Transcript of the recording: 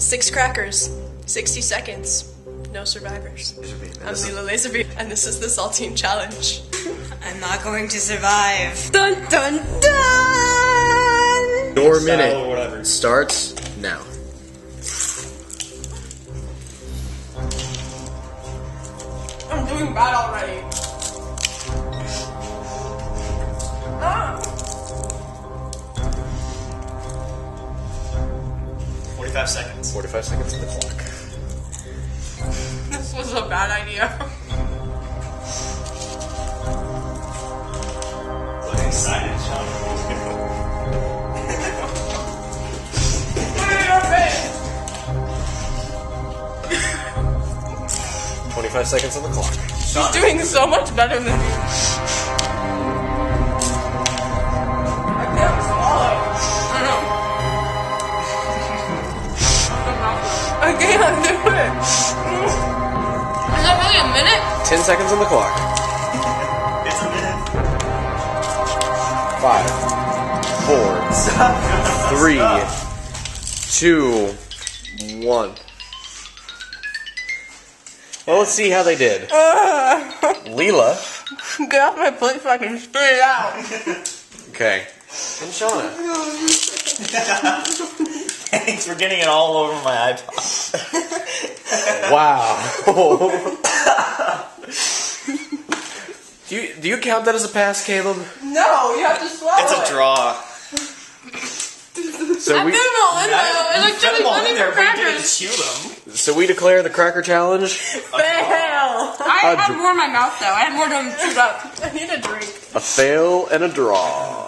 6 crackers, 60 seconds, no survivors. I'm Lila Laserbeam, and this is the Saltine Challenge. I'm not going to survive. Dun dun dun! Your minute starts now. I'm doing bad already. Ah. 45 seconds. 45 seconds on the clock. This was a bad idea. Look excited, Sean. 25 seconds on the clock. She's doing so much better than me. I can't swallow. I know. I can't do it. Is that really a minute? 10 seconds on the clock. It's a minute. 5, 4, 3, 2, 1. Well, let's see how they did. Lila. Get off my plate so I can spit it out. Okay. And Shauna. Thanks for getting it all over my iPod. Wow. Do you count that as a pass, Caleb? No, you have to swallow It's a draw. So I put them all in there. It's like chili bunny for crackers. Chew them. So we declare the cracker challenge. Fail. I had more in my mouth though. I had more to chew up. I need a drink. A fail and a draw.